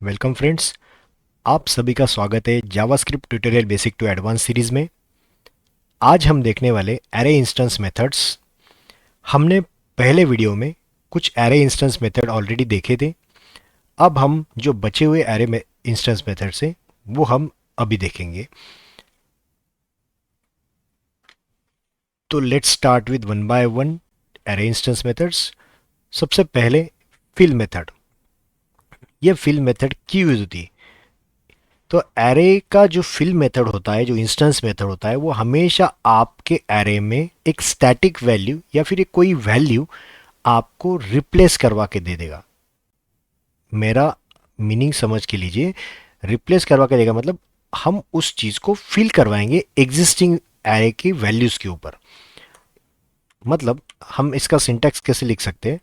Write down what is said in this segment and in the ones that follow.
Welcome friends. आप सभी का स्वागत है JavaScript tutorial basic to advance series में। आज हम देखने वाले एरे इंस्टेंस मेथड्स। हमने पहले वीडियो में कुछ एरे इंस्टेंस मेथड ऑलरेडी देखे थे। अब हम जो बचे हुए एरे में इंस्टेंस मेथड्स हैं वो हम अभी देखेंगे। तो let's start with one by one array instance methods. सबसे पहले फिल मेथड। ये फिल मेथड क्यों यूज होती है? तो एरे का जो फिल मेथड होता है, जो इंस्टेंस मेथड होता है, वो हमेशा आपके एरे में एक स्टैटिक वैल्यू या फिर एक कोई वैल्यू आपको रिप्लेस करवा के दे देगा। मेरा मीनिंग समझ के लीजिए। रिप्लेस करवा के देगा मतलब हम उस चीज को फिल करवाएंगे एग्जिस्टिंग एरे की वैल्यूज के ऊपर। मतलब हम इसका सिंटैक्स कैसे लिख सकते हैं?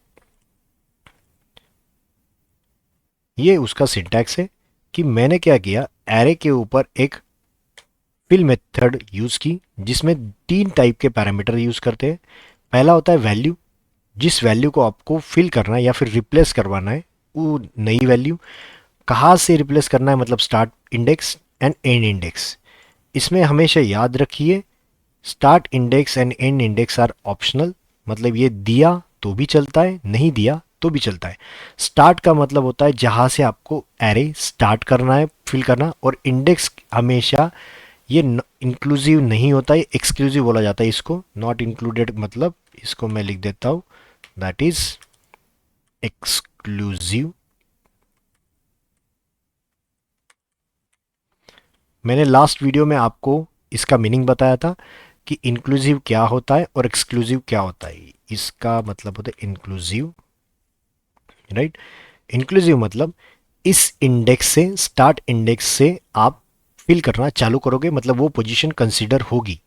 ये उसका सिंटैक्स है कि मैंने क्या किया, एरे के ऊपर एक फिल मेथड यूज की जिसमें तीन टाइप के पैरामीटर यूज करते हैं। पहला होता है वैल्यू, जिस वैल्यू को आपको फिल करना है या फिर रिप्लेस करवाना है वो नई वैल्यू। कहाँ से रिप्लेस करना है, मतलब start index and end index. इसमें हमेशा याद रखिए, start index and end index are optional. मतलब ये दिया तो भी चलता है, नहीं दिया तो भी चलता है। स्टार्ट का मतलब होता है जहां से आपको एरे स्टार्ट करना है फिल करना, और इंडेक्स हमेशा ये इंक्लूसिव नहीं होता है, एक्सक्लूसिव बोला जाता है इसको। नॉट इंक्लूडेड मतलब इसको मैं लिख देता हूं, दैट इज एक्सक्लूसिव। मैंने लास्ट वीडियो में आपको इसका मीनिंग बताया था कि इंक्लूसिव क्या होता है और एक्सक्लूसिव क्या होता है। इसका मतलब होता है इंक्लूसिव, राइट। इंक्लूसिव मतलब इस इंडेक्स से, स्टार्ट इंडेक्स से आप फिल करना चालू करोगे, मतलब वो पोजीशन कंसीडर होगी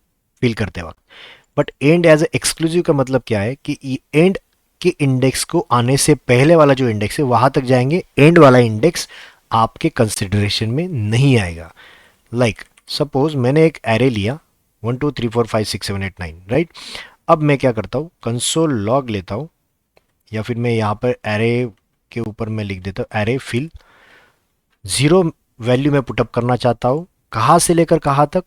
फिल करते वक्त। बट एंड एज एक्सक्लूसिव का मतलब क्या है कि एंड के इंडेक्स को आने से पहले वाला जो इंडेक्स है वहां तक जाएंगे, एंड वाला इंडेक्स आपके कंसिडरेशन में नहीं आएगा। लाइक सपोज मैंने एक एरे लिया 1 2 3 4 5 6 7 8 9, राइट। अब मैं क्या करता हूँ, कंसोल लॉग लेता हूँ, या फिर मैं यहाँ पर एरे के ऊपर मैं लिख देता हूँ एरे फिल जीरो। वैल्यू मैं पुटअप करना चाहता हूँ, कहाँ से लेकर कहाँ तक?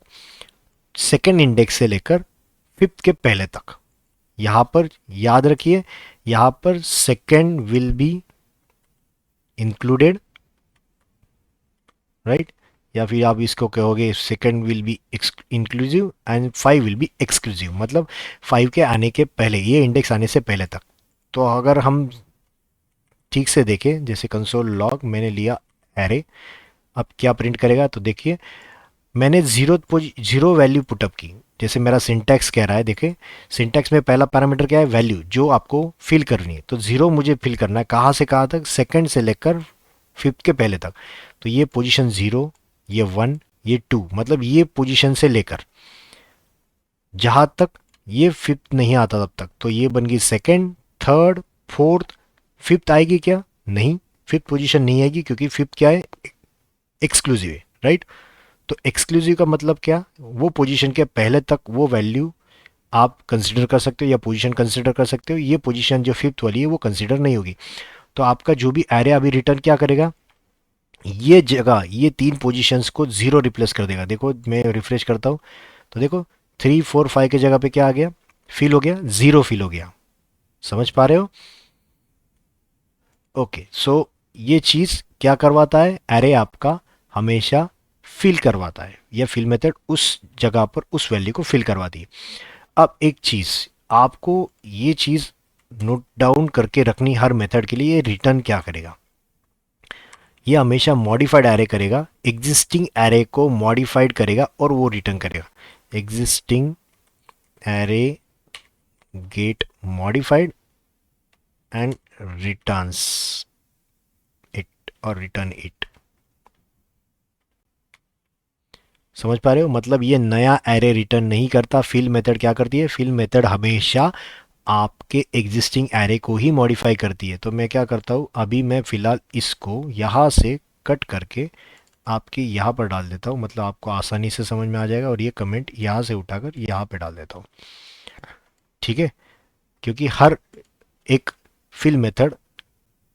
सेकेंड इंडेक्स से लेकर फिफ्थ के पहले तक। यहां पर याद रखिए, यहां पर second will be included, right. या फिर आप इसको कहोगे second will be inclusive and five will be exclusive. मतलब फाइव के आने के पहले, ये इंडेक्स आने से पहले तक। तो अगर हम ठीक से देखें, जैसे कंसोल लॉग मैंने लिया एरे, अब क्या प्रिंट करेगा तो देखिए, मैंने जीरो वैल्यू पुटअप की। जैसे मेरा सिंटैक्स कह रहा है, देखे सिंटैक्स में पहला पैरामीटर क्या है, वैल्यू जो आपको फिल करनी है। तो जीरो मुझे फिल करना है कहाँ से कहाँ तक, सेकंड से लेकर फिफ्थ के पहले तक। तो ये पोजीशन जीरो, ये वन, ये टू, मतलब ये पोजीशन से लेकर जहां तक ये फिफ्थ नहीं आता तब तक। तो ये बन गई सेकंड, थर्ड, फोर्थ। फिफ्थ आएगी क्या? नहीं, फिफ्थ पोजीशन नहीं आएगी क्योंकि फिफ्थ क्या है, एक्सक्लूसिव है, राइट। तो एक्सक्लूसिव का मतलब क्या, वो पोजीशन के पहले तक वो वैल्यू आप कंसिडर कर सकते हो या पोजीशन कंसिडर कर सकते हो। ये पोजीशन जो फिफ्थ वाली है वो कंसिडर नहीं होगी। तो आपका जो भी एरे अभी रिटर्न क्या करेगा, ये जगह ये तीन पोजीशंस को जीरो रिप्लेस कर देगा। देखो मैं रिफ्रेश करता हूँ तो देखो 3 4 5 की जगह पे क्या आ गया, फिल हो गया, जीरो फिल हो गया। समझ पा रहे हो? ओके, सो ये चीज क्या करवाता है, एरे आपका हमेशा फिल करवाता है, या फिल मेथड उस जगह पर उस वैल्यू को फिल करवाती है। अब एक चीज आपको ये चीज नोट डाउन करके रखनी हर मेथड के लिए, ये रिटर्न क्या करेगा, ये हमेशा मॉडिफाइड एरे करेगा, एग्जिस्टिंग एरे को मॉडिफाइड करेगा और वो रिटर्न करेगा। Existing array gate modified and returns it और रिटर्न इट। समझ पा रहे हो? मतलब ये नया एरे रिटर्न नहीं करता। फिल मेथड क्या करती है, फिल मेथड हमेशा आपके एग्जिस्टिंग एरे को ही मॉडिफाई करती है। तो मैं क्या करता हूँ, अभी मैं फिलहाल इसको यहाँ से कट करके आपके यहाँ पर डाल देता हूँ, मतलब आपको आसानी से समझ में आ जाएगा। और ये कमेंट यहाँ से उठाकर यहाँ पे डाल देता हूँ, ठीक है। क्योंकि हर एक फिल मेथड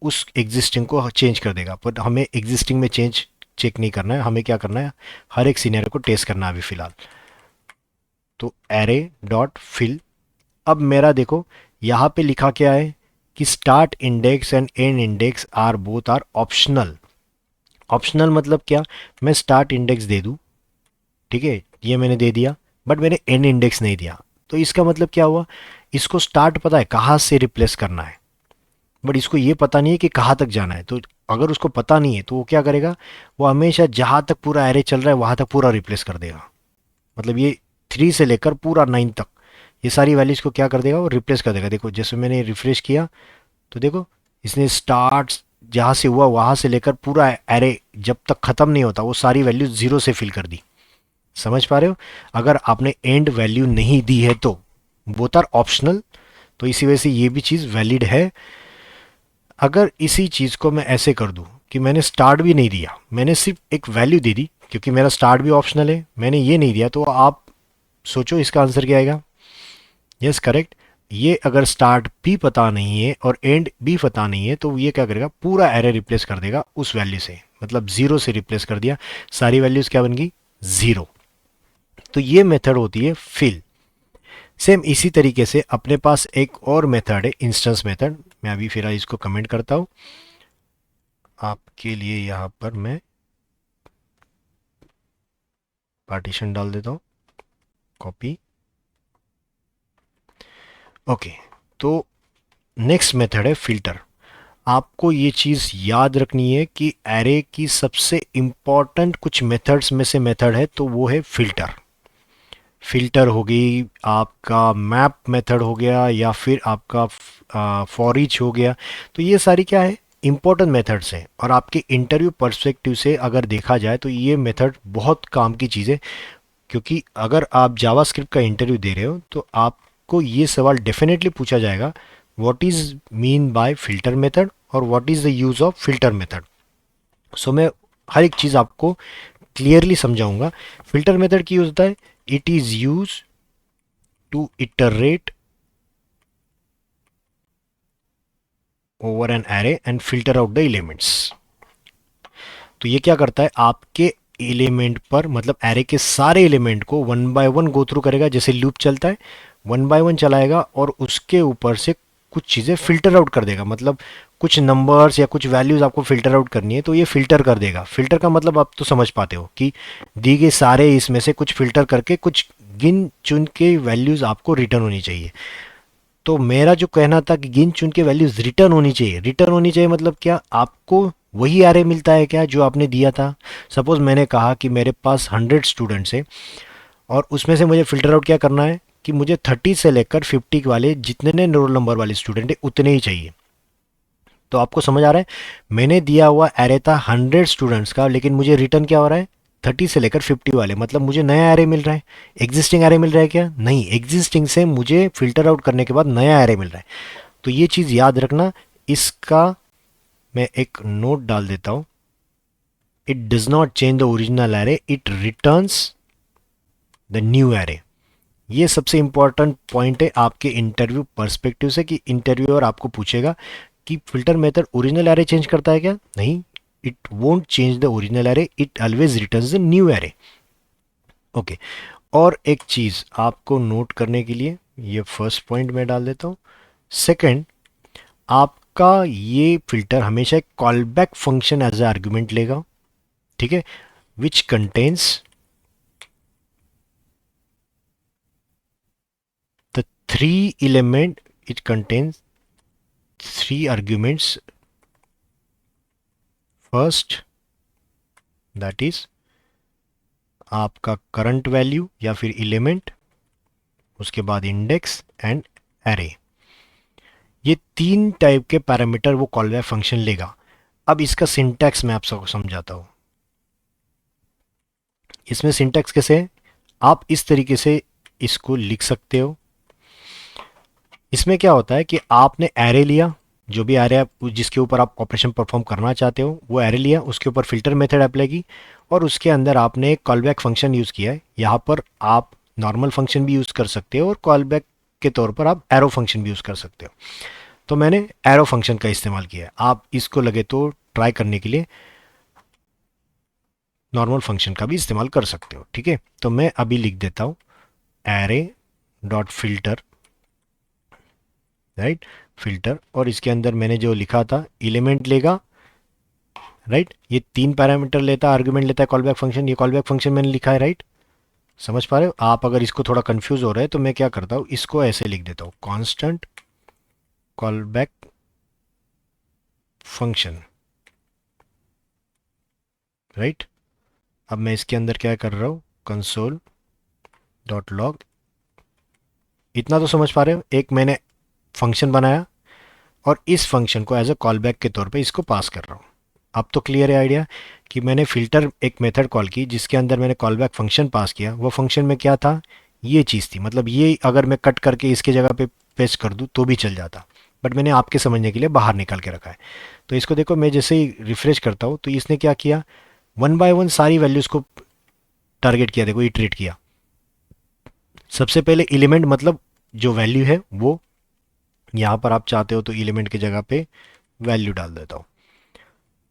उस एग्जिस्टिंग को चेंज कर देगा, पर हमें एग्जिस्टिंग में चेंज चेक नहीं करना है, हमें क्या करना है, हर एक सिनेरियो को टेस्ट करना है अभी फिलहाल। तो एरे डॉट फिल, अब मेरा देखो यहाँ पे लिखा क्या है कि start index and end index are both are optional. Optional मतलब क्या, मैं स्टार्ट इंडेक्स दे दूँ, ठीक है, ये मैंने दे दिया, बट मैंने एंड इंडेक्स नहीं दिया। तो इसका मतलब क्या हुआ, इसको स्टार्ट पता है कहाँ से रिप्लेस करना है, बट इसको ये पता नहीं है कि कहाँ तक जाना है। तो अगर उसको पता नहीं है तो वो क्या करेगा, वो हमेशा जहाँ तक पूरा एरे चल रहा है वहाँ तक पूरा रिप्लेस कर देगा। मतलब ये 3 से लेकर पूरा 9 तक ये सारी वैल्यूज़ को क्या कर देगा, वो रिप्लेस कर देगा। देखो जैसे मैंने रिफ्रेश किया तो देखो इसने स्टार्ट जहाँ से हुआ वहाँ से लेकर पूरा एरे जब तक ख़त्म नहीं होता वो सारी वैल्यू ज़ीरो से फिल कर दी। समझ पा रहे हो, अगर आपने एंड वैल्यू नहीं दी है तो बोथ आर ऑप्शनल, तो इसी वजह से ये भी चीज़ वैलिड है। अगर इसी चीज़ को मैं ऐसे कर दूं कि मैंने स्टार्ट भी नहीं दिया, मैंने सिर्फ एक वैल्यू दे दी, क्योंकि मेरा स्टार्ट भी ऑप्शनल है, मैंने ये नहीं दिया, तो आप सोचो इसका आंसर क्या आएगा। यस करेक्ट, ये अगर स्टार्ट भी पता नहीं है और एंड भी पता नहीं है तो ये क्या करेगा, पूरा एरे रिप्लेस कर देगा उस वैल्यू से, मतलब ज़ीरो से रिप्लेस कर दिया, सारी वैल्यूज़ क्या बन गई, ज़ीरो। तो ये मेथड होती है फिल। सेम इसी तरीके से अपने पास एक और मेथड है इंस्टेंस मेथड, मैं अभी फिर इसको कमेंट करता हूँ आपके लिए, यहाँ पर मैं पार्टीशन डाल देता हूँ, कॉपी, ओके। तो नेक्स्ट मेथड है फिल्टर। आपको ये चीज़ याद रखनी है कि एरे की सबसे इम्पॉर्टेंट कुछ मेथड्स में से मेथड है तो वो है फिल्टर। फिल्टर हो गई, आपका मैप मेथड हो गया, या फिर आपका फॉर ईच हो गया। तो ये सारी क्या है, इंपॉर्टेंट मेथड्स हैं, और आपके इंटरव्यू पर्सपेक्टिव से अगर देखा जाए तो ये मेथड बहुत काम की चीज़ है। क्योंकि अगर आप जावास्क्रिप्ट का इंटरव्यू दे रहे हो तो आपको ये सवाल डेफिनेटली पूछा जाएगा, what is mean by filter method और what is the use of filter method. So मैं हर एक चीज़ आपको क्लियरली समझाऊंगा। फिल्टर मेथड की यूज होता है, it is use to iterate over an array and filter out the elements. तो ये क्या करता है, आपके एलिमेंट पर, मतलब एरे के सारे एलिमेंट को one by one go through करेगा, जैसे लूप चलता है वन बाय वन चलाएगा, और उसके ऊपर से कुछ चीज़ें फिल्टर आउट कर देगा। मतलब कुछ नंबर्स या कुछ वैल्यूज़ आपको फिल्टर आउट करनी है तो ये फिल्टर कर देगा। फिल्टर का मतलब आप तो समझ पाते हो कि दी गए सारे इसमें से कुछ फिल्टर करके कुछ गिन चुन के वैल्यूज़ आपको रिटर्न होनी चाहिए। तो मेरा जो कहना था कि गिन चुन के वैल्यूज रिटर्न होनी चाहिए, रिटर्न होनी चाहिए मतलब क्या, आपको वही एरे मिलता है क्या जो आपने दिया था। सपोज मैंने कहा कि मेरे पास 100 स्टूडेंट्स है और उसमें से मुझे फिल्टर आउट क्या करना है कि मुझे 30 से लेकर 50 वाले जितने रोल नंबर वाले स्टूडेंट है उतने ही चाहिए। तो आपको समझ आ रहा है, मैंने दिया हुआ एरे था 100 स्टूडेंट्स का, लेकिन मुझे रिटर्न क्या हो रहा है, 30 से लेकर 50 वाले, मतलब मुझे नया एरे मिल रहा है। एग्जिस्टिंग एरे मिल रहा है क्या, नहीं, एग्जिस्टिंग से मुझे फिल्टर आउट करने के बाद नया एरे मिल रहा है। तो ये चीज़ याद रखना, इसका मैं एक नोट डाल देता हूँ, it does not change the original array, it returns the new array. ये सबसे इंपॉर्टेंट पॉइंट है आपके इंटरव्यू पर्सपेक्टिव से, कि इंटरव्यूअर आपको पूछेगा कि filter method original array change करता है क्या, नहीं, it won't change the original array, it always returns the new array. Okay, और एक चीज़ आपको नोट करने के लिए, ये फर्स्ट पॉइंट मैं डाल देता हूँ। सेकंड, आपका ये फिल्टर हमेशा एक call back function as a argument लेगा, ठीक है, which contains the three element, it contains three arguments, first that is आपका करंट वैल्यू या फिर एलिमेंट, उसके बाद इंडेक्स एंड एरे। ये तीन टाइप के पैरामीटर वो कॉल बैक फंक्शन लेगा। अब इसका सिंटैक्स मैं आप सबको समझाता हूँ। इसमें सिंटैक्स कैसे है, आप इस तरीके से इसको लिख सकते हो। इसमें क्या होता है कि आपने एरे लिया, जो भी एरे आप जिसके ऊपर आप ऑपरेशन परफॉर्म करना चाहते हो वो एरे लिया, उसके ऊपर फिल्टर मेथड अप्लाई की, और उसके अंदर आपने एक कॉल बैक फंक्शन यूज़ किया है। यहाँ पर आप नॉर्मल फंक्शन भी यूज़ कर सकते हो और कॉल बैक के तौर पर आप एरो फंक्शन भी यूज़ कर सकते हो। तो मैंने एरो फंक्शन का इस्तेमाल किया है। आप इसको लगे तो ट्राई करने के लिए नॉर्मल फंक्शन का भी इस्तेमाल कर सकते हो। ठीक है, तो मैं अभी लिख देता हूँ array dot filter, right, filter, और इसके अंदर मैंने जो लिखा था एलिमेंट लेगा, राइट, ये 3 पैरामीटर लेता है, आर्गुमेंट लेता है कॉल बैक फंक्शन, ये कॉल बैक फंक्शन मैंने लिखा है, राइट। समझ पा रहे हो? आप अगर इसको थोड़ा कंफ्यूज हो रहे हैं तो मैं क्या करता हूँ, इसको ऐसे लिख देता हूँ, constant call back function, right. अब मैं इसके अंदर क्या कर रहा हूँ, कंसोल डॉट लॉग। इतना तो समझ पा रहे हो, एक मैंने फंक्शन बनाया और इस फंक्शन को एज अ कॉल बैक के तौर पे इसको पास कर रहा हूँ। अब तो क्लियर है आइडिया कि मैंने फिल्टर एक मेथड कॉल की जिसके अंदर मैंने कॉल बैक फंक्शन पास किया। वो फंक्शन में क्या था, ये चीज़ थी, मतलब ये अगर मैं कट करके इसके जगह पे पेस्ट कर दूँ तो भी चल जाता, बट मैंने आपके समझने के लिए बाहर निकाल के रखा है। तो इसको देखो, मैं जैसे ही रिफ्रेश करता हूँ तो इसने क्या किया, वन बाय वन सारी वैल्यूज़ को टारगेट किया, देखो इटरेट किया। सबसे पहले एलिमेंट मतलब जो वैल्यू है वो, यहाँ पर आप चाहते हो तो एलिमेंट की जगह पे वैल्यू डाल देता हूँ।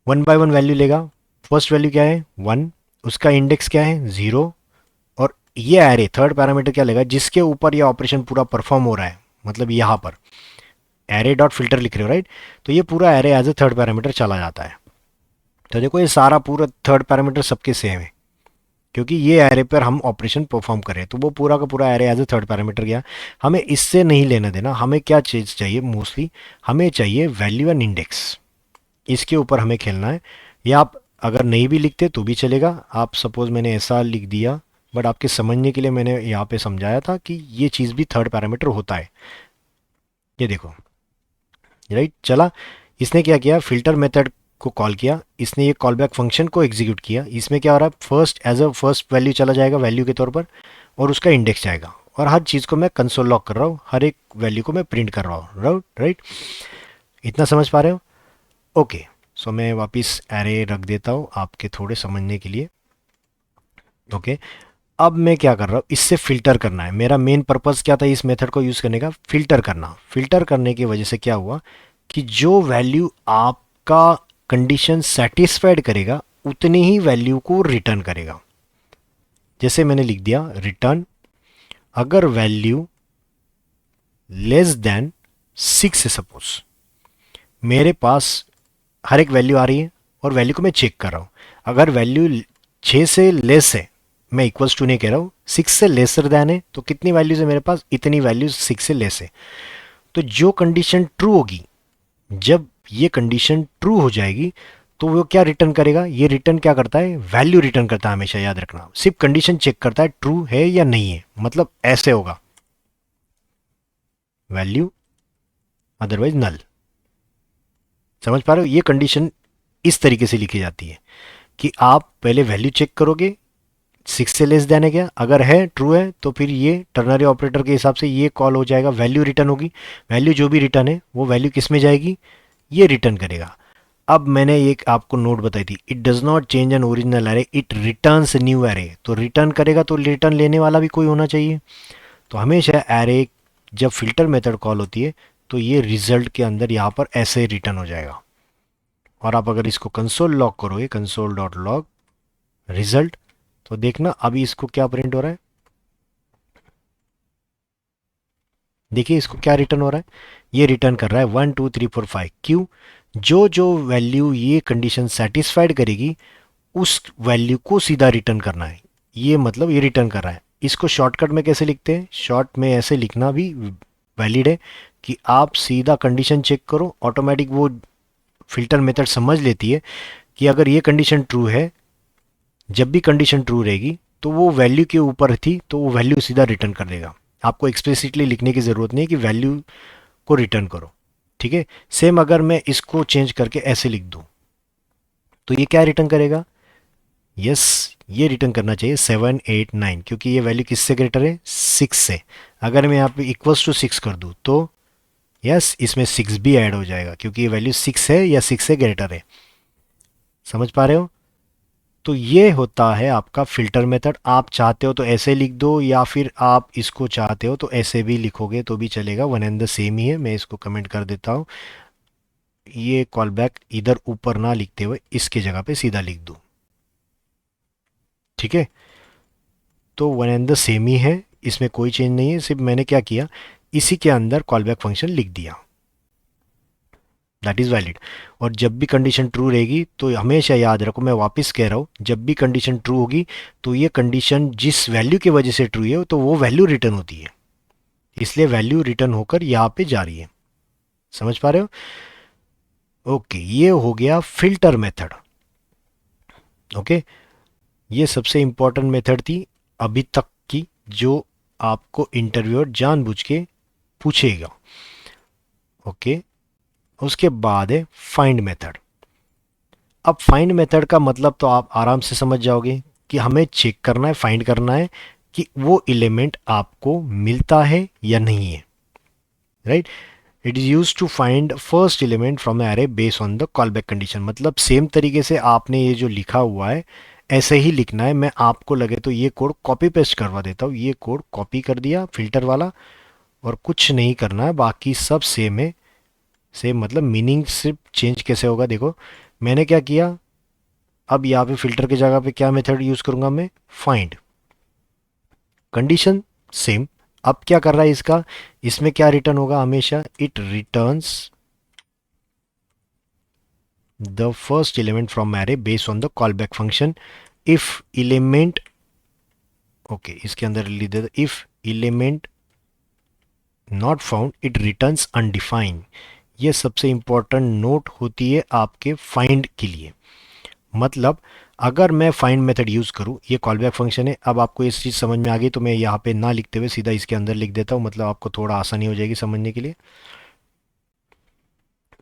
वन बाय वन वैल्यू लेगा। फर्स्ट वैल्यू क्या है, 1, उसका इंडेक्स क्या है, 0, और ये एरे थर्ड पैरामीटर क्या लेगा जिसके ऊपर ये ऑपरेशन पूरा परफॉर्म हो रहा है, मतलब यहाँ पर एरे डॉट फिल्टर लिख रहे हो, राइट। तो ये पूरा array as a third parameter चला जाता है। तो देखो ये सारा पूरा थर्ड पैरामीटर सबके सेम है, क्योंकि ये एरे पर हम ऑपरेशन परफॉर्म करें, तो वो पूरा का पूरा array as a third parameter गया। हमें इससे नहीं लेना देना, हमें क्या चीज़ चाहिए मोस्टली, हमें चाहिए वैल्यू एंड इंडेक्स, इसके ऊपर हमें खेलना है। या आप अगर नहीं भी लिखते तो भी चलेगा, आप सपोज मैंने ऐसा लिख दिया, बट आपके समझने के लिए मैंने यहाँ पे समझाया था कि ये चीज़ भी थर्ड पैरामीटर होता है। ये देखो, राइट, चला। इसने क्या किया, फिल्टर मेथड को कॉल किया, इसने ये कॉल बैक फंक्शन को एग्जीक्यूट किया। इसमें क्या हो रहा है, first as a first value चला जाएगा वैल्यू के तौर पर, और उसका इंडेक्स जाएगा, और हर चीज़ को मैं कंसोल लॉग कर रहा हूँ, हर एक वैल्यू को मैं प्रिंट कर रहा हूँ, राइट। इतना समझ पा रहे हो? ओके, सो मैं वापस एरे रख देता हूँ आपके थोड़े समझने के लिए। ओके, अब मैं क्या कर रहा हूँ, इससे फिल्टर करना है। मेरा मेन पर्पस क्या था इस मेथड को यूज़ करने का, फिल्टर करना। फिल्टर करने की वजह से क्या हुआ कि जो वैल्यू आपका कंडीशन सेटिस्फाइड करेगा उतनी ही वैल्यू को रिटर्न करेगा। जैसे मैंने लिख दिया रिटर्न, अगर वैल्यू लेस देन 6 है, सपोज मेरे पास हर एक वैल्यू आ रही है और वैल्यू को मैं चेक कर रहा हूँ, अगर वैल्यू 6 से लेस है, मैं इक्वल्स टू नहीं कह रहा हूँ, 6 से लेसर देन है, तो कितनी वैल्यूज है मेरे पास, इतनी वैल्यूज 6 से लेस है। तो जो कंडीशन ट्रू होगी, जब ये कंडीशन ट्रू हो जाएगी तो वो क्या रिटर्न करेगा, ये रिटर्न क्या करता है, वैल्यू रिटर्न करता है। हमेशा याद रखना, सिर्फ कंडीशन चेक करता है ट्रू है या नहीं है, मतलब ऐसे होगा, वैल्यू अदरवाइज नल। समझ पा रहे हो? ये कंडीशन इस तरीके से लिखी जाती है कि आप पहले वैल्यू चेक करोगे 6 से लेस देन है क्या, अगर है ट्रू है तो फिर ये टर्नरी ऑपरेटर के हिसाब से ये कॉल हो जाएगा, वैल्यू रिटर्न होगी। वैल्यू जो भी रिटर्न है वो वैल्यू किस में जाएगी, ये रिटर्न करेगा। अब मैंने एक आपको नोट बताई थी, it does not change an original array, it returns new array. तो रिटर्न करेगा तो रिटर्न लेने वाला भी कोई होना चाहिए। तो हमेशा एरे जब फिल्टर मेथड कॉल होती है तो ये रिजल्ट के अंदर यहाँ पर ऐसे रिटर्न हो जाएगा। और आप अगर इसको कंसोल लॉग करोगे, कंसोल डॉट लॉग रिजल्ट, तो देखना अभी इसको क्या प्रिंट हो रहा है। देखिए इसको क्या रिटर्न हो रहा है, ये रिटर्न कर रहा है 1 2 3 4 5। क्यों, जो जो वैल्यू ये कंडीशन सेटिस्फाइड करेगी उस वैल्यू को सीधा रिटर्न करना है। ये मतलब ये रिटर्न कर रहा है। इसको शॉर्टकट में कैसे लिखते हैं, शॉर्ट में ऐसे लिखना भी वैलिड है कि आप सीधा कंडीशन चेक करो, ऑटोमेटिक वो फिल्टर मेथड समझ लेती है कि अगर ये कंडीशन ट्रू है, जब भी कंडीशन ट्रू रहेगी तो वो वैल्यू के ऊपर थी तो वो वैल्यू सीधा रिटर्न कर देगा। आपको एक्सप्लिसिटली लिखने की ज़रूरत नहीं है कि वैल्यू को रिटर्न करो। ठीक है, सेम अगर मैं इसको चेंज करके ऐसे लिख दूं तो ये क्या रिटर्न करेगा, यस, ये रिटर्न करना चाहिए 7 8 9, क्योंकि ये वैल्यू किससे ग्रेटर है, 6 से। अगर मैं यहाँ पे इक्वल्स टू 6 कर दूँ तो यस, इसमें 6 भी ऐड हो जाएगा क्योंकि ये वैल्यू 6 है या 6 से ग्रेटर है। समझ पा रहे हो? तो ये होता है आपका फिल्टर मेथड। आप चाहते हो तो ऐसे लिख दो, या फिर आप इसको चाहते हो तो ऐसे भी लिखोगे तो भी चलेगा, वन एंड द सेम ही है। मैं इसको कमेंट कर देता हूँ। ये कॉल बैक इधर ऊपर ना लिखते हुए इसके जगह पे सीधा लिख दूँ, ठीक है। तो वन एंड द सेम ही है, इसमें कोई चेंज नहीं है। सिर्फ मैंने क्या किया, इसी के अंदर कॉल बैक फंक्शन लिख दिया, दैट इज वैलिड। और जब भी कंडीशन ट्रू रहेगी तो हमेशा याद रखो, मैं वापस कह रहा हूँ, जब भी कंडीशन ट्रू होगी तो ये कंडीशन जिस वैल्यू की वजह से ट्रू है तो वो वैल्यू रिटर्न होती है, इसलिए वैल्यू रिटर्न होकर यहाँ पे जा रही है। समझ पा रहे हो? ओके, ये हो गया फिल्टर मेथड। ओके, ये सबसे इंपॉर्टेंट मेथड थी अभी तक की, जो आपको इंटरव्यूअर जानबूझ के पूछेगा। ओके, उसके बाद है फाइंड मेथड। अब फाइंड मेथड का मतलब तो आप आराम से समझ जाओगे कि हमें चेक करना है, फाइंड करना है कि वो एलिमेंट आपको मिलता है या नहीं है, right. It is use to find first element from array based on the call back condition. मतलब सेम तरीके से आपने ये जो लिखा हुआ है ऐसे ही लिखना है। मैं आपको लगे तो ये कोड कॉपी पेस्ट करवा देता हूँ। ये कोड कॉपी कर दिया फिल्टर वाला, और कुछ नहीं करना है, बाकी सब सेम है। सेम मतलब मीनिंग सिर्फ चेंज कैसे होगा, देखो मैंने क्या किया। अब यहाँ पे फिल्टर की जगह पे क्या मेथड यूज करूंगा मैं, फाइंड। Condition same. अब क्या कर रहा है इसका, इसमें क्या रिटर्न होगा हमेशा, it returns the first element from array based on the call back function. If element, okay इसके अंदर लिख देता, if element not found it returns undefined. ये सबसे इंपॉर्टेंट नोट होती है आपके फाइंड के लिए। मतलब अगर मैं फाइंड मेथड यूज़ करूँ, ये कॉल बैक फंक्शन है। अब आपको इस चीज़ समझ में आ गई तो मैं यहाँ पे ना लिखते हुए सीधा इसके अंदर लिख देता हूँ, मतलब आपको थोड़ा आसानी हो जाएगी समझने के लिए।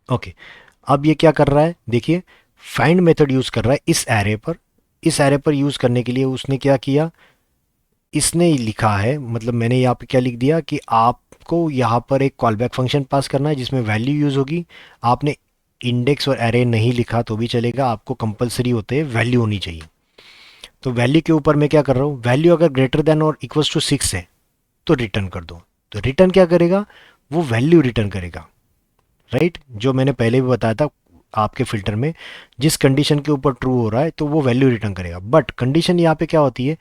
ओके, अब ये क्या कर रहा है देखिए, फाइंड मेथड यूज़ कर रहा है इस एरे पर। इस एरे पर यूज़ करने के लिए उसने क्या किया, इसने लिखा है, मतलब मैंने यहाँ पे क्या लिख दिया कि आपको यहाँ पर एक कॉल बैक फंक्शन पास करना है जिसमें वैल्यू यूज़ होगी। आपने इंडेक्स और एरे नहीं लिखा तो भी चलेगा, आपको कंपलसरी होते हैं वैल्यू होनी चाहिए। तो वैल्यू के ऊपर मैं क्या कर रहा हूँ, वैल्यू अगर ग्रेटर देन और इक्वल्स टू 6 है तो रिटर्न कर दो। तो रिटर्न क्या करेगा, वो वैल्यू रिटर्न करेगा, राइट। जो मैंने पहले भी बताया था आपके फिल्टर में, जिस कंडीशन के ऊपर ट्रू हो रहा है तो वो वैल्यू रिटर्न करेगा। बट कंडीशन यहाँ पे क्या होती है,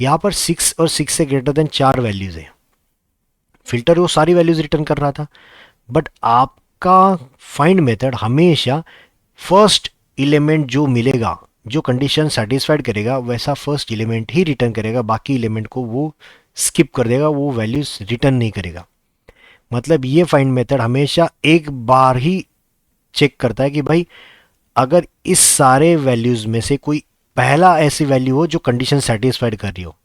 यहाँ पर 6 और 6 से ग्रेटर देन 4 वैल्यूज है। फिल्टर वो सारी वैल्यूज रिटर्न कर रहा था, बट आपका फाइंड मेथड हमेशा फर्स्ट एलिमेंट जो मिलेगा, जो कंडीशन सेटिस्फाइड करेगा वैसा फर्स्ट एलिमेंट ही रिटर्न करेगा। बाकी एलिमेंट को वो स्किप कर देगा, वो वैल्यूज रिटर्न नहीं करेगा। मतलब ये फाइंड मेथड हमेशा एक बार ही चेक करता है कि भाई अगर इस सारे वैल्यूज में से कोई पहला ऐसी वैल्यू हो जो कंडीशन सेटिस्फाइड कर रही हो,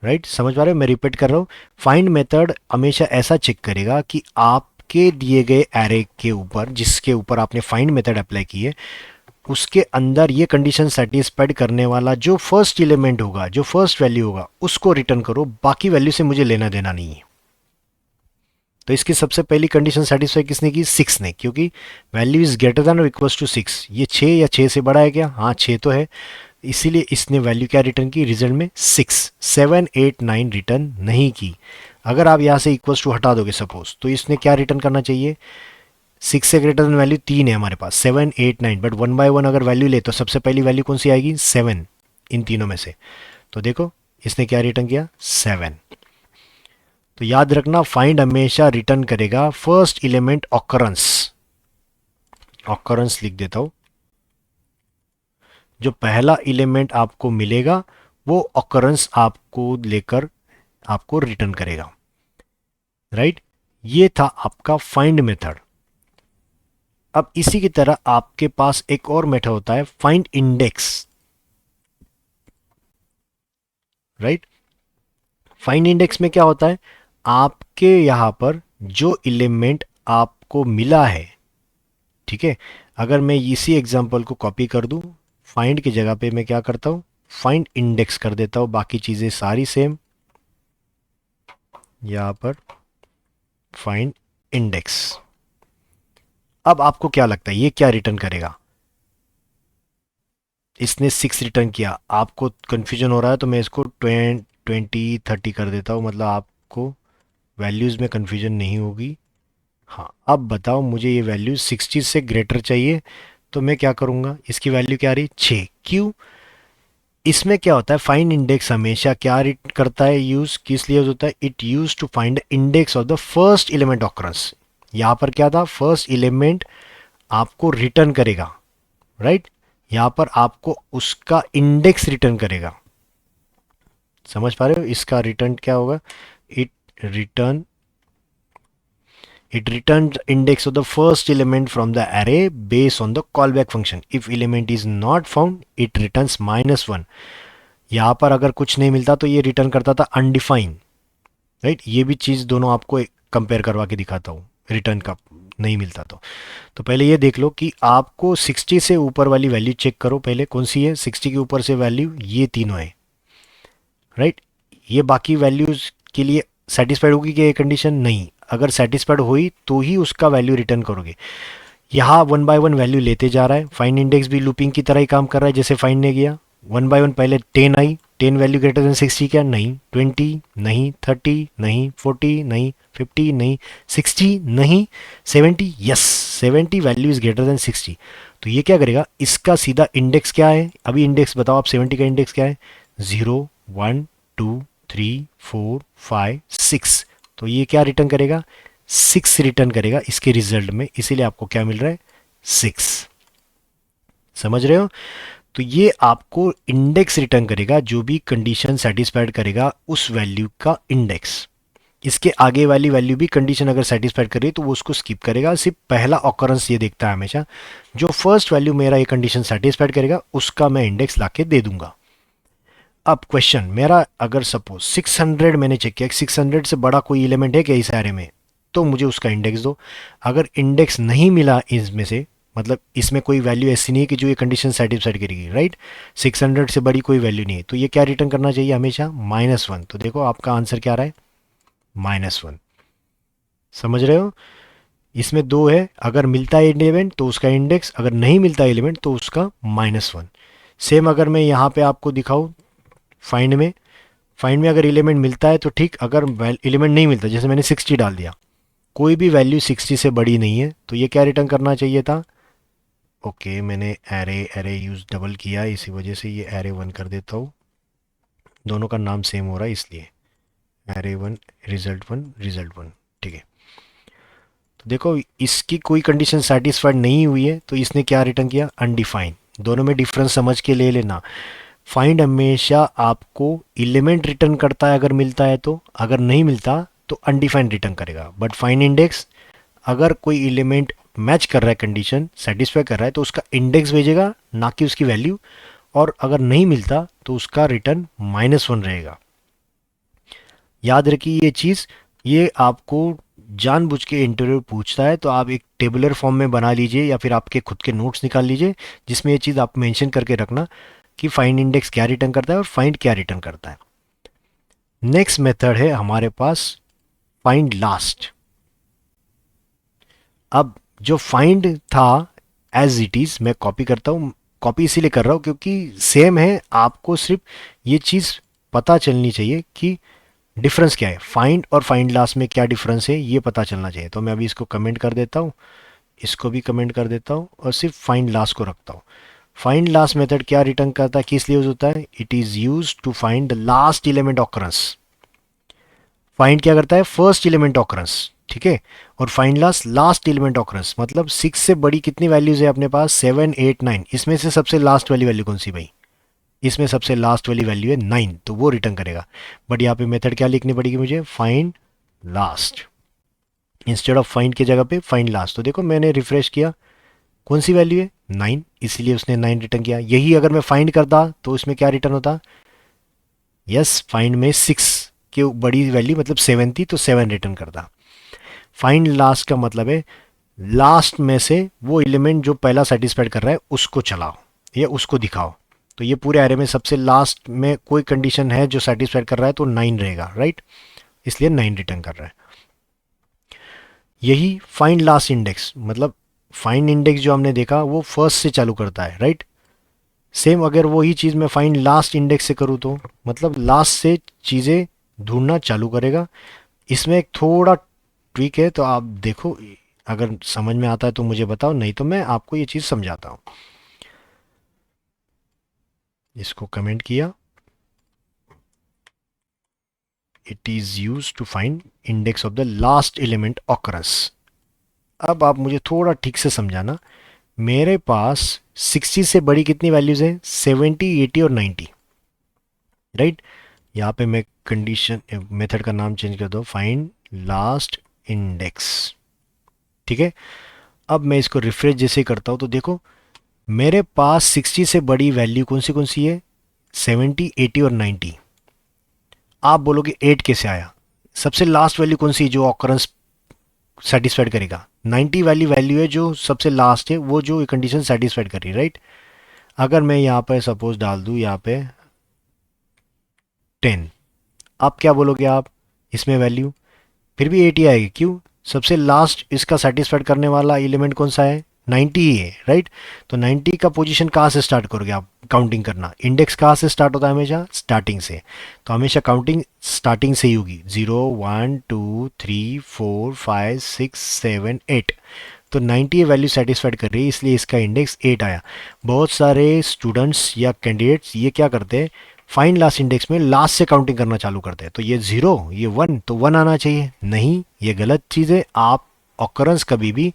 राइट। समझ पा रहे हो, मैं रिपीट कर रहा हूँ। फाइंड मेथड हमेशा ऐसा चेक करेगा कि आपके दिए गए एरे के ऊपर, जिसके ऊपर आपने फाइंड मेथड अप्लाई की है, उसके अंदर ये कंडीशन सेटिस्फाइड करने वाला जो फर्स्ट एलिमेंट होगा, जो फर्स्ट वैल्यू होगा उसको रिटर्न करो, बाकी वैल्यू से मुझे लेना देना नहीं है। तो इसकी सबसे पहली कंडीशन सेटिस्फाई किसने की, 6 ने, क्योंकि वैल्यू इज ग्रेटर देन और इक्वल्स टू 6। ये 6 या 6 से बड़ा है क्या, हाँ 6 तो है, इसीलिए इसने वैल्यू क्या रिटर्न की, रिजल्ट में 6। 7 8 9 रिटर्न नहीं की। अगर आप यहाँ से इक्वल्स टू हटा दोगे सपोज, तो इसने क्या रिटर्न करना चाहिए, 6 से ग्रेटर देन वैल्यू 3 है हमारे पास, 7 8 9, बट वन बाय वन अगर वैल्यू ले तो सबसे पहली वैल्यू कौन सी आएगी, 7, इन तीनों में से। तो देखो इसने क्या रिटर्न किया, 7। तो याद रखना, फाइंड हमेशा रिटर्न करेगा फर्स्ट एलिमेंट ऑकरेंस। ऑकरेंस लिख देता हूं, जो पहला एलिमेंट आपको मिलेगा वो ऑकरेंस आपको लेकर आपको रिटर्न करेगा, राइट। ये था आपका फाइंड मेथड। अब इसी की तरह आपके पास एक और मेथड होता है, find index, right. Find index में क्या होता है, आपके यहां पर जो एलिमेंट आपको मिला है, ठीक है। अगर मैं इसी एग्जांपल को कॉपी कर दूं, फाइंड की जगह पे मैं क्या करता हूं, फाइंड इंडेक्स कर देता हूं, बाकी चीजें सारी सेम। यहां पर फाइंड इंडेक्स। अब आपको क्या लगता है ये क्या रिटर्न करेगा, इसने 6 रिटर्न किया, आपको कन्फ्यूजन हो रहा है तो मैं इसको 20 30 कर देता हूँ, मतलब आपको वैल्यूज़ में कन्फ्यूजन नहीं होगी। हाँ, अब बताओ मुझे ये वैल्यू 60 से ग्रेटर चाहिए, तो मैं क्या करूँगा, इसकी वैल्यू क्या आ रही, 6। क्यों, इसमें क्या होता है, फाइंड इंडेक्स हमेशा क्या करता है, यूज किस लिए यूज होता है, it use to find index of the first element occurrence. यहाँ पर क्या था, फर्स्ट एलिमेंट आपको रिटर्न करेगा, राइट, यहाँ पर आपको उसका इंडेक्स रिटर्न करेगा। समझ पा रहे हो, इसका रिटर्न क्या होगा, it return it returns index of the first element from the array based on the callback function. If element is not found, it returns -1. यहाँ पर अगर कुछ नहीं मिलता तो ये रिटर्न करता था अनडिफाइन, राइट। ये भी चीज़ दोनों आपको कंपेयर करवा के दिखाता हूँ, रिटर्न का नहीं मिलता तो पहले ये देख लो कि आपको 60 से ऊपर वाली वैल्यू चेक करो, पहले कौन सी है 60 के ऊपर से वैल्यू, ये तीनों है, राइट। ये बाकी वैल्यूज के लिए सेटिस्फाइड होगी कि ये कंडीशन, नहीं, अगर सेटिस्फाइड हुई तो ही उसका वैल्यू रिटर्न करोगे। यहाँ वन बाय वन वैल्यू लेते जा रहा है, फाइंड इंडेक्स भी लूपिंग की तरह ही काम कर रहा है जैसे फाइंड ने किया, वन बाय वन पहले 10 आई, 10 वैल्यू ग्रेटर देन 60 क्या, नहीं, 20 नहीं, 30 नहीं, 40 नहीं, 50 नहीं, 60 नहीं, 70 yes, 70 value is greater than 60। तो ये क्या करेगा, इसका सीधा इंडेक्स क्या है, अभी इंडेक्स बताओ आप, 70 का इंडेक्स क्या है, 0 1 2 3 4 5 6। तो ये क्या रिटर्न करेगा, 6 रिटर्न करेगा इसके रिजल्ट में, इसीलिए आपको क्या मिल रहा है, 6। समझ रहे हो, तो ये आपको इंडेक्स रिटर्न करेगा, जो भी कंडीशन सेटिस्फाइड करेगा उस वैल्यू का इंडेक्स। इसके आगे वाली वैल्यू भी कंडीशन अगर सेटिस्फाइड कर रही है तो वो उसको स्किप करेगा, सिर्फ पहला ऑकरेंस ये देखता है हमेशा, जो फर्स्ट वैल्यू मेरा ये कंडीशन सेटिस्फाइड करेगा उसका मैं इंडेक्स लाके दे दूंगा। अब क्वेश्चन मेरा, अगर सपोज 600 मैंने चेक किया, 600 से बड़ा कोई एलिमेंट है क्या इस एरे में, तो मुझे उसका इंडेक्स दो। अगर इंडेक्स नहीं मिला इसमें से, मतलब इसमें कोई वैल्यू ऐसी नहीं है कि जो ये कंडीशन सेटिस्फाइड करेगी, राइट, 600 से बड़ी कोई वैल्यू नहीं है, तो ये क्या रिटर्न करना चाहिए हमेशा, -1। तो देखो आपका आंसर क्या आ रहा है, -1। समझ रहे हो, इसमें दो है, अगर मिलता है एलिमेंट तो उसका इंडेक्स, अगर नहीं मिलता एलिमेंट तो उसका -1। सेम अगर मैं यहाँ पे आपको दिखाऊँ, फाइंड में, फाइंड में अगर एलिमेंट मिलता है तो ठीक, अगर एलिमेंट नहीं मिलता, जैसे मैंने 60 डाल दिया, कोई भी वैल्यू 60 से बड़ी नहीं है, तो ये क्या रिटर्न करना चाहिए था, ओके मैंने एरे एरे यूज डबल किया, इसी वजह से ये एरे 1 कर देता हूँ, दोनों का नाम सेम हो रहा है इसलिए, एरे 1 रिजल्ट 1 रिजल्ट 1, ठीक है। तो देखो इसकी कोई कंडीशन सेटिस्फाइड नहीं हुई है तो इसने क्या रिटर्न किया, अनडिफाइंड। दोनों में डिफरेंस समझ के ले लेना, फाइंड हमेशा आपको एलिमेंट रिटर्न करता है अगर मिलता है तो, अगर नहीं मिलता तो अनडिफाइंड रिटर्न करेगा। बट फाइंड इंडेक्स, अगर कोई एलिमेंट मैच कर रहा है, कंडीशन सेटिस्फाई कर रहा है, तो उसका इंडेक्स भेजेगा, ना कि उसकी वैल्यू, और अगर नहीं मिलता तो उसका रिटर्न -1 रहेगा। याद रखिए ये चीज़, ये आपको जानबूझ के इंटरव्यू पूछता है तो आप एक टेबुलर फॉर्म में बना लीजिए या फिर आपके खुद के नोट्स निकाल लीजिए, जिसमें ये चीज़ आप मेंशन करके रखना कि फाइंड इंडेक्स क्या रिटर्न करता है और फाइंड क्या रिटर्न करता है। नेक्स्ट मेथड है हमारे पास फाइंड लास्ट। अब जो फाइंड था एज इट इज़ मैं कॉपी करता हूँ, कॉपी इसीलिए कर रहा हूँ क्योंकि सेम है, आपको सिर्फ ये चीज़ पता चलनी चाहिए कि डिफरेंस क्या है, फाइंड और फाइंड लास्ट में क्या डिफरेंस है ये पता चलना चाहिए। तो मैं अभी इसको कमेंट कर देता हूँ, इसको भी कमेंट कर देता हूँ और सिर्फ फाइंड लास्ट को रखता हूँ। फाइंड लास्ट मेथड क्या रिटर्न करता है, किस लिए यूज होता है, it is use to find the last element occurrence. Find क्या करता है, फर्स्ट एलिमेंट ऑकरेंस, ठीक है, और find last last element occurrence, मतलब 6 से बड़ी कितनी वैल्यूज है अपने पास, 7 8 9, इसमें से सबसे लास्ट वाली वैल्यू कौन सी भाई, इसमें सबसे लास्ट वाली वैल्यू है 9, तो वो रिटर्न करेगा। बट यहाँ पे मेथड क्या लिखनी पड़ेगी मुझे, find last, instead of find की जगह पे फाइंड लास्ट। तो देखो मैंने रिफ्रेश किया, कौन सी वैल्यू है 9, इसीलिए उसने 9 रिटर्न किया। यही अगर मैं फाइंड करता तो इसमें क्या रिटर्न होता, यस, फाइंड में 6 की बड़ी वैल्यू मतलब 7 थी तो 7 रिटर्न करता। फाइंड लास्ट का मतलब है लास्ट में से वो एलिमेंट जो पहला सेटिस्फाइड कर रहा है उसको चलाओ या उसको दिखाओ। तो ये पूरे एरे में सबसे लास्ट में कोई कंडीशन है जो सेटिस्फाइड कर रहा है तो 9 रहेगा, राइट, इसलिए 9 रिटर्न कर रहा है। यही फाइंड लास्ट इंडेक्स, मतलब फाइंड इंडेक्स जो हमने देखा वो फर्स्ट से चालू करता है, राइट, सेम अगर वही चीज़ मैं फाइंड लास्ट इंडेक्स से करूँ तो मतलब लास्ट से चीज़ें ढूंढना चालू करेगा। इसमें एक थोड़ा ट्विक है, तो आप देखो, अगर समझ में आता है तो मुझे बताओ, नहीं तो मैं आपको ये चीज़ समझाता हूँ। इसको कमेंट किया, it is use to find index of the last element occurrence. अब आप मुझे थोड़ा ठीक से समझाना। मेरे पास 60 से बड़ी कितनी वैल्यूज़ हैं? 70, 80 और 90, राइट। यहाँ पे मैं कंडीशन मेथड का नाम चेंज कर दो, फाइंड लास्ट इंडेक्स। ठीक है। अब मैं इसको रिफ्रेश जैसे ही करता हूँ तो देखो, मेरे पास 60 से बड़ी वैल्यू कौन सी है? 70, 80 और 90। आप बोलोगे 8 कैसे आया? सबसे लास्ट वैल्यू कौन सी है जो ऑकरेंस सेटिस्फाइड करेगा? 90 वाली वैल्यू है जो सबसे लास्ट है, वो जो कंडीशन सेटिस्फाइड कर रही है, राइट। अगर मैं यहाँ पे सपोज डाल दूँ यहाँ पे 10, आप क्या बोलोगे? आप इसमें वैल्यू फिर भी 80 आएगी, क्यों? सबसे लास्ट इसका सेटिस्फाइड करने वाला एलिमेंट कौन सा है? 90 ही है, राइट। तो 90 का पोजीशन कहाँ से स्टार्ट करोगे आप काउंटिंग करना? इंडेक्स कहाँ से स्टार्ट होता है? हमेशा स्टार्टिंग से। तो हमेशा काउंटिंग स्टार्टिंग से ही होगी, 0, 1, 2, 3, 4, 5, 6, 7, 8। तो 90 ये वैल्यू सेटिस्फाइड कर रही है, इसलिए इसका इंडेक्स 8 आया। बहुत सारे स्टूडेंट्स या कैंडिडेट्स ये क्या करते हैं, फाइंड लास्ट इंडेक्स में लास्ट से काउंटिंग करना चालू करते हैं। तो ये 0, ये 1, तो 1 आना चाहिए। नहीं, ये गलत चीज़ है। आप ऑकरेंस कभी भी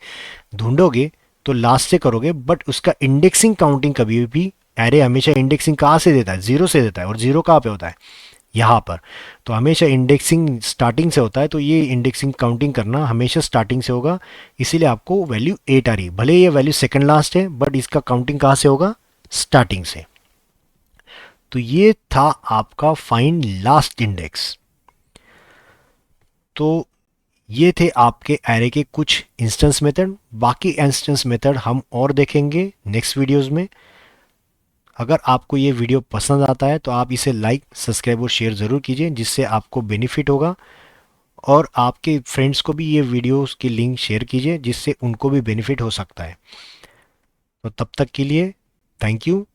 ढूंढोगे तो लास्ट से करोगे, बट उसका इंडेक्सिंग काउंटिंग कभी भी, एरे हमेशा इंडेक्सिंग कहाँ से देता है? 0 से देता है। और 0 कहाँ पे होता है? यहाँ पर। तो हमेशा इंडेक्सिंग स्टार्टिंग से होता है, तो ये इंडेक्सिंग काउंटिंग करना हमेशा स्टार्टिंग से होगा। इसीलिए आपको वैल्यू 8 आ रही है, भले ये वैल्यू सेकंड लास्ट है, बट इसका काउंटिंग कहाँ से होगा? स्टार्टिंग से। तो ये था आपका फाइंड लास्ट इंडेक्स। तो ये थे आपके एरे के कुछ इंस्टेंस मेथड। बाकी इंस्टेंस मेथड हम और देखेंगे नेक्स्ट वीडियोस में। अगर आपको ये वीडियो पसंद आता है तो आप इसे लाइक, सब्सक्राइब और शेयर ज़रूर कीजिए, जिससे आपको बेनिफिट होगा। और आपके फ्रेंड्स को भी ये वीडियोस की लिंक शेयर कीजिए, जिससे उनको भी बेनिफिट हो सकता है। तो तब तक के लिए थैंक यू।